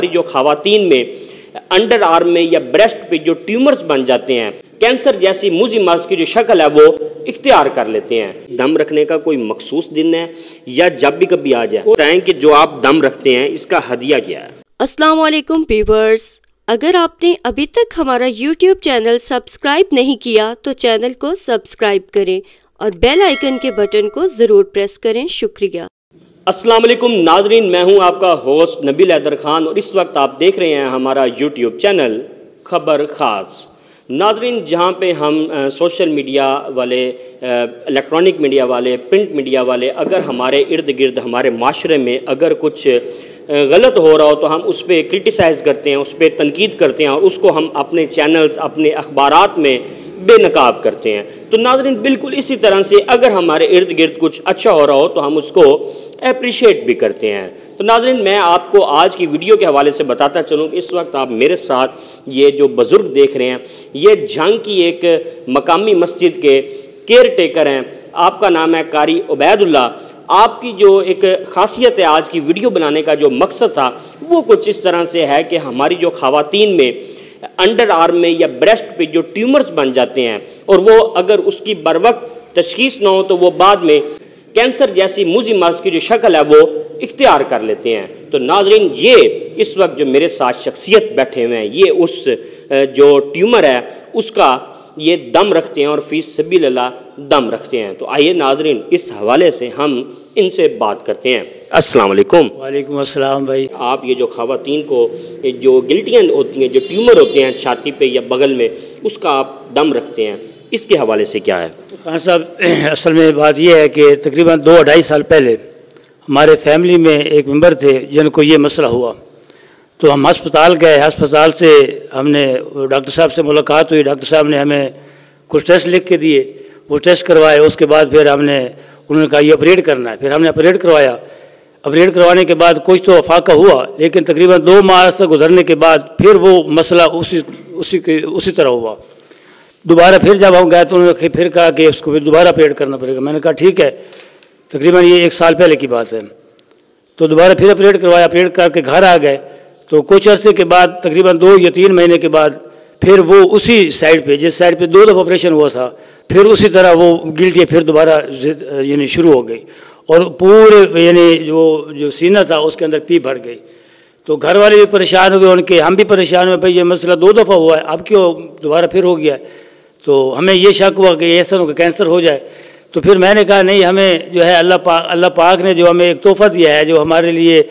ہماری جو خواتین میں انڈر آرم میں یا بریسٹ پہ جو ٹیومرز بن جاتے ہیں، کینسر جیسی موذی مرض کی جو شکل ہے وہ اختیار کر لیتے ہیں۔ دم رکھنے کا کوئی مخصوص دن ہے یا جب بھی کبھی آ جائے؟ بتائیں کہ جو آپ دم رکھتے ہیں اس کا ہدیہ کیا ہے؟ السلام علیکم ویورز، اگر آپ نے ابھی تک ہمارا یوٹیوب چینل سبسکرائب نہیں کیا تو چینل کو سبسکرائب کریں اور بیل آئیکن کے بٹن کو ضرور پریس کریں۔ شکریہ۔ السلام علیکم ناظرین، میں ہوں آپ کا ہوسٹ نبیل حیدر خان اور اس وقت آپ دیکھ رہے ہیں ہمارا یوٹیوب چینل خبر خاص۔ ناظرین، جہاں پہ ہم سوشل میڈیا والے، الیکٹرانک میڈیا والے، پرنٹ میڈیا والے اگر ہمارے ارد گرد ہمارے معاشرے میں اگر کچھ غلط ہو رہا ہو تو ہم اس پہ کرٹیسائز کرتے ہیں، اس پہ تنقید کرتے ہیں اور اس کو ہم اپنے چینلز، اپنے اخبارات میں بے نقاب کرتے ہیں۔ تو ناظرین، بالکل اسی طرح سے اگر ہمارے ارد گرد کچھ اچھا ہو رہا ہو تو ہم اس کو اپریشیٹ بھی کرتے ہیں۔ تو ناظرین، میں آپ کو آج کی ویڈیو کے حوالے سے بتاتا چلوں کہ اس وقت آپ میرے ساتھ یہ جو بزرگ دیکھ رہے ہیں یہ جھنگ کی ایک مقامی مسجد کے کیئر ٹیکر ہیں۔ آپ کا نام ہے قاری عبید اللہ۔ آپ کی جو ایک خاصیت ہے آج کی ویڈیو بنانے کا جو مقصد تھا وہ کچھ اس طرح سے ہے کہ ہماری جو خواتین میں انڈر آرم میں یا بریسٹ پہ جو ٹیومرز بن جاتے ہیں اور وہ اگر اس کی بروقت تشخیص نہ ہو تو وہ بعد میں کینسر جیسی موذی مرض کی جو شکل ہے وہ اختیار کر لیتے ہیں۔ تو ناظرین، یہ اس وقت جو میرے ساتھ شخصیت بیٹھے ہوئے ہیں یہ اس جو ٹیومر ہے اس کا یہ دم رکھتے ہیں اور فی سبیل اللہ دم رکھتے ہیں۔ تو آئیے ناظرین، اس حوالے سے ہم ان سے بات کرتے ہیں۔ السلام علیکم۔ وعلیکم السلام بھائی۔ آپ یہ جو خواتین کو جو گلٹیاں ہوتی ہیں، جو ٹیومر ہوتے ہیں چھاتی پہ یا بغل میں، اس کا آپ دم رکھتے ہیں، اس کے حوالے سے کیا ہے؟ خان صاحب، اصل میں بات یہ ہے کہ تقریباً 2-2.5 سال پہلے ہمارے فیملی میں ایک ممبر تھے جن کو یہ مسئلہ ہوا، تو ہم ہسپتال گئے۔ ہسپتال سے ہم نے ڈاکٹر صاحب سے ملاقات ہوئی، ڈاکٹر صاحب نے ہمیں کچھ ٹیسٹ لکھ کے دیے، وہ ٹیسٹ کروائے۔ اس کے بعد پھر انہوں نے کہا یہ آپریٹ کرنا ہے، پھر ہم نے آپریٹ کروایا۔ آپریٹ کروانے کے بعد کچھ تو افاقہ ہوا، لیکن تقریباً 2 ماہ سے گزرنے کے بعد پھر وہ مسئلہ اسی طرح ہوا۔ دوبارہ پھر جب ہم گئے تو انہوں نے پھر کہا کہ اس کو پھر دوبارہ آپریٹ کرنا پڑے گا۔ میں نے کہا ٹھیک ہے، تقریباً یہ 1 سال پہلے کی بات ہے۔ تو دوبارہ پھر آپریٹ کروایا، آپریٹ کر کے گھر آ گئے۔ تو کچھ عرصے کے بعد تقریباً 2 یا 3 مہینے کے بعد پھر وہ اسی سائڈ پہ، جس سائڈ پہ 2 دفعہ آپریشن ہوا تھا، پھر اسی طرح وہ گلٹی پھر دوبارہ یعنی شروع ہو گئی اور پورے یعنی جو سینہ تھا اس کے اندر پی بھر گئی۔ تو گھر والے بھی پریشان ہوئے، ان کے ہم بھی پریشان ہوئے، بھائی یہ مسئلہ 2 دفعہ ہوا ہے، اب کیوں دوبارہ پھر ہو گیا ہے؟ تو ہمیں یہ شک ہوا کہ ایسا ہو کہ کینسر ہو جائے۔ تو پھر میں نے کہا نہیں، ہمیں جو ہے اللہ پاک نے جو ہمیں ایک تحفہ دیا ہے، جو ہمارے لیے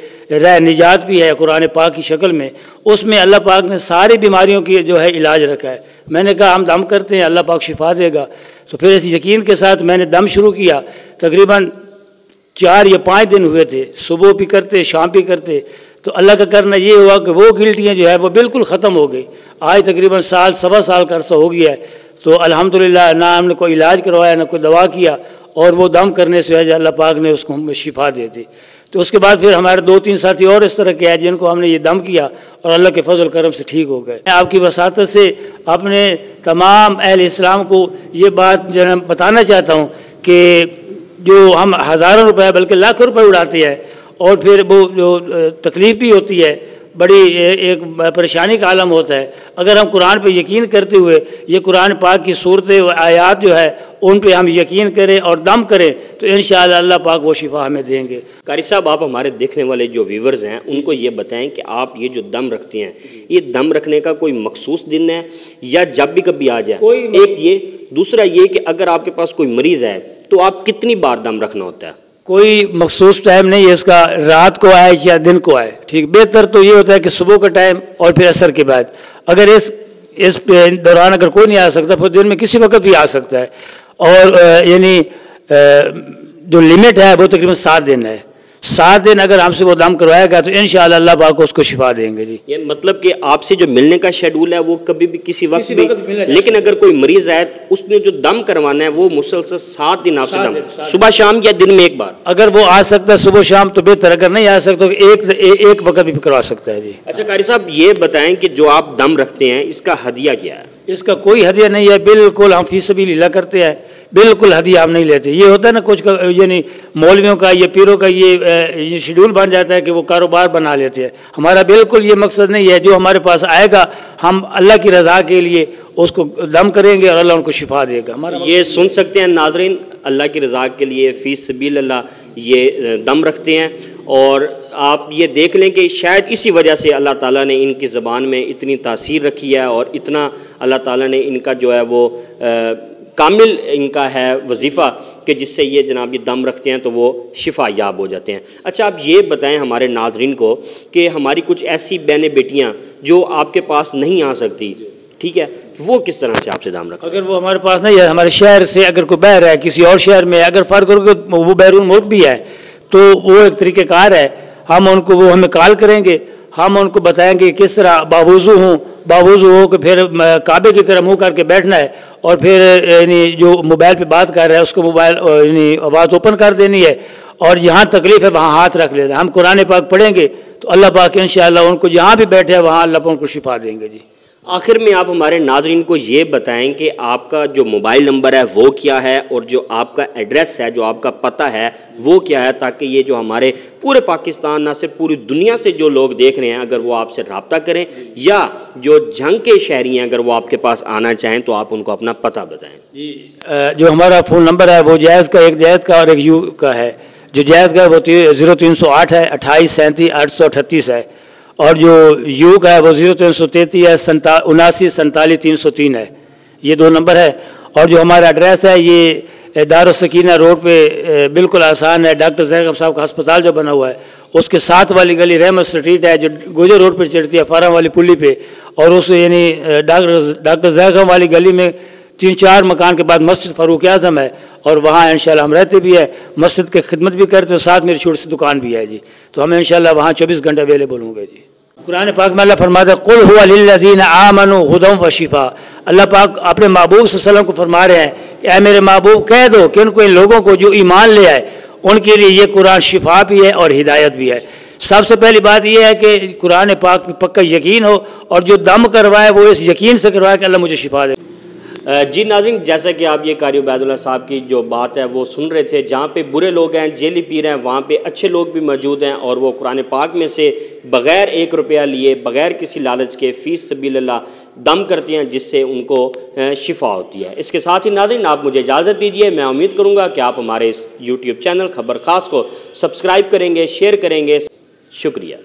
راہ نجات بھی ہے قرآن پاک کی شکل میں، اس میں اللہ پاک نے ساری بیماریوں کی جو ہے علاج رکھا ہے۔ میں نے کہا ہم دم کرتے ہیں، اللہ پاک شفا دے گا۔ تو پھر اس یقین کے ساتھ میں نے دم شروع کیا۔ تقریباً 4 یا 5 دن ہوئے تھے، صبح بھی کرتے، شام بھی کرتے۔ تو اللہ کا کرنا یہ ہوا کہ وہ گلٹیاں جو ہے وہ بالکل ختم ہو گئی۔ آج تقریباً 1.25 سال کا عرصہ ہو گیا ہے۔ تو الحمدللہ نہ ہم نے کوئی علاج کروایا نہ کوئی دوا کیا، اور وہ دم کرنے سے ہے اللہ پاک نے اس کو شفا دے دی۔ تو اس کے بعد پھر ہمارے 2-3 ساتھی اور اس طرح کے ہیں جن کو ہم نے یہ دم کیا اور اللہ کے فضل کرم سے ٹھیک ہو گئے۔ میں آپ کی وساطت سے اپنے تمام اہل اسلام کو یہ بات جو ہے بتانا چاہتا ہوں کہ جو ہم ہزاروں روپے بلکہ لاکھوں روپے اڑاتے ہیں اور پھر وہ جو تکلیف بھی ہوتی ہے، بڑی ایک پریشانی کا عالم ہوتا ہے، اگر ہم قرآن پہ یقین کرتے ہوئے یہ قرآن پاک کی صورتیں و آیات جو ہے ان پہ ہم یقین کریں اور دم کریں تو انشاءاللہ اللہ پاک وہ شفا ہمیں دیں گے۔ قاری صاحب، آپ ہمارے دیکھنے والے جو ویورز ہیں ان کو یہ بتائیں کہ آپ یہ جو دم رکھتے ہیں یہ دم رکھنے کا کوئی مخصوص دن ہے یا جب بھی کبھی آ جائے؟ ایک یہ، دوسرا یہ کہ اگر آپ کے پاس کوئی مریض ہے تو آپ کتنی بار دم رکھنا ہوتا ہے؟ کوئی مخصوص ٹائم نہیں ہے اس کا، رات کو آئے یا دن کو آئے، ٹھیک۔ بہتر تو یہ ہوتا ہے کہ صبح کا ٹائم اور پھر عصر کے بعد۔ اگر اس دوران اگر کوئی نہیں آ سکتا پھر دن میں کسی وقت بھی آ سکتا ہے، اور یعنی جو لمٹ ہے وہ تقریباً 7 دن ہے۔ 7 دن اگر ہم سے وہ دم کروایا گیا تو انشاءاللہ اللہ پاک کو اس کو شفا دیں گے۔ جی، یہ مطلب کہ آپ سے جو ملنے کا شیڈول ہے وہ کبھی بھی کسی وقت بھی، لیکن اگر کوئی مریض ہے اس نے جو دم کروانا ہے وہ مسلسل 7 دن آپ سے دم، صبح شام یا دن میں 1 بار؟ اگر وہ آ سکتا ہے صبح شام تو بہتر، اگر نہیں آ سکتا تو ایک وقت بھی کروا سکتا ہے۔ جی اچھا قاری صاحب، یہ بتائیں کہ جو آپ دم رکھتے ہیں اس کا ہدیہ کیا ہے؟ اس کا کوئی ہدیہ نہیں ہے، بالکل ہم فی سبیل اللہ کرتے ہیں، بالکل ہدیہ ہم نہیں لیتے. یہ ہوتا ہے نا کچھ یعنی مولویوں کا یہ پیروں کا یہ شیڈول بن جاتا ہے کہ وہ کاروبار بنا لیتے ہیں. ہمارا بالکل یہ مقصد نہیں ہے. جو ہمارے پاس آئے گا ہم اللہ کی رضا کے لیے اس کو دم کریں گے اور اللہ ان کو شفا دے گا. ہمارا یہ سن سکتے ہیں ناظرین، اللہ کی رضا کے لیے فی سبیل اللہ یہ دم رکھتے ہیں. اور آپ یہ دیکھ لیں کہ شاید اسی وجہ سے اللہ تعالیٰ نے ان کی زبان میں اتنی تاثیر رکھی ہے اور اتنا اللہ تعالیٰ نے ان کا جو ہے وہ کامل ان کا ہے وظیفہ کہ جس سے یہ جناب یہ دم رکھتے ہیں تو وہ شفا یاب ہو جاتے ہیں. اچھا آپ یہ بتائیں ہمارے ناظرین کو کہ ہماری کچھ ایسی بہنیں بیٹیاں جو آپ کے پاس نہیں آ سکتی، ٹھیک ہے، وہ کس طرح سے آپ سے دم رکھیں؟ اگر وہ ہمارے پاس نہیں ہے، ہمارے شہر سے اگر کوئی باہر ہے کسی اور شہر میں، اگر فرق ہو کہ وہ بیرون ملک بھی ہے تو وہ ایک طریقہ کار ہے. ہم ان کو وہ ہمیں کال کریں گے، ہم ان کو بتائیں گے کس طرح باوضو ہو کہ پھر کعبے کی طرح منہ کر کے بیٹھنا ہے اور پھر یعنی جو موبائل پہ بات کر رہا ہے اس کو موبائل یعنی آواز اوپن کر دینی ہے اور جہاں تکلیف ہے وہاں ہاتھ رکھ لینا. ہم قرآن پاک پڑھیں گے تو اللہ پاک انشاءاللہ ان کو جہاں بھی بیٹھے وہاں اللہ پاک ان کو شفا دیں گے. جی آخر میں آپ ہمارے ناظرین کو یہ بتائیں کہ آپ کا جو موبائل نمبر ہے وہ کیا ہے اور جو آپ کا ایڈریس ہے، جو آپ کا پتہ ہے وہ کیا ہے، تاکہ یہ جو ہمارے پورے پاکستان نہ صرف پوری دنیا سے جو لوگ دیکھ رہے ہیں اگر وہ آپ سے رابطہ کریں یا جو جھنگ کے شہری ہیں اگر وہ آپ کے پاس آنا چاہیں تو آپ ان کو اپنا پتہ بتائیں. جی جو ہمارا فون نمبر ہے وہ جائز کا، ایک جائز کا اور ایک یو کا ہے. جو جائز کا ہے وہ 0308 ہے 28 37 838 ہے اور جو یو کا ہے وہ 0333 ہے 79 47 303 ہے. یہ دو نمبر ہے. اور جو ہمارا ایڈریس ہے یہ دارالسکینہ روڈ پہ بالکل آسان ہے. ڈاکٹر زیغب صاحب کا ہسپتال جو بنا ہوا ہے اس کے ساتھ والی گلی رحمت اسٹریٹ ہے جو گوجر روڈ پہ چڑھتی ہے فارم والی پلی پہ، اور اس یعنی ڈاکٹر زیغب والی گلی میں 3-4 مکان کے بعد مسجد فاروق اعظم ہے اور وہاں انشاءاللہ ہم رہتے بھی ہیں، مسجد کی خدمت بھی کرتے ہیں، ساتھ میری چھوٹی سی دکان بھی ہے. جی تو ہم انشاءاللہ وہاں 24 گھنٹے اویلیبل ہوں گے. جی قرآن پاک میں اللہ فرماتا ہے قل هو للذین آمنوا ھدی وشفاء. اللہ پاک اپنے محبوب صلی اللہ علیہ وسلم کو فرما رہے ہیں کہ اے میرے محبوب کہہ دو کہ ان لوگوں کو جو ایمان لے آئے ان کے لیے یہ قرآن شفا بھی ہے اور ہدایت بھی ہے. سب سے پہلی بات یہ ہے کہ قرآن پاک پہ پکا یقین ہو اور جو دم کروائے وہ اس یقین سے کروائے کہ اللہ مجھے شفا دے. جی ناظرین، جیسا کہ آپ یہ قاری عبید اللہ صاحب کی جو بات ہے وہ سن رہے تھے، جہاں پہ برے لوگ ہیں جیلی پیر ہیں وہاں پہ اچھے لوگ بھی موجود ہیں اور وہ قرآن پاک میں سے بغیر 1 روپیہ لیے بغیر کسی لالچ کے فی سبیل اللہ دم کرتے ہیں جس سے ان کو شفا ہوتی ہے. اس کے ساتھ ہی ناظرین آپ مجھے اجازت دیجیے. میں امید کروں گا کہ آپ ہمارے اس یوٹیوب چینل خبر خاص کو سبسکرائب کریں گے، شیئر کریں گے. شکریہ.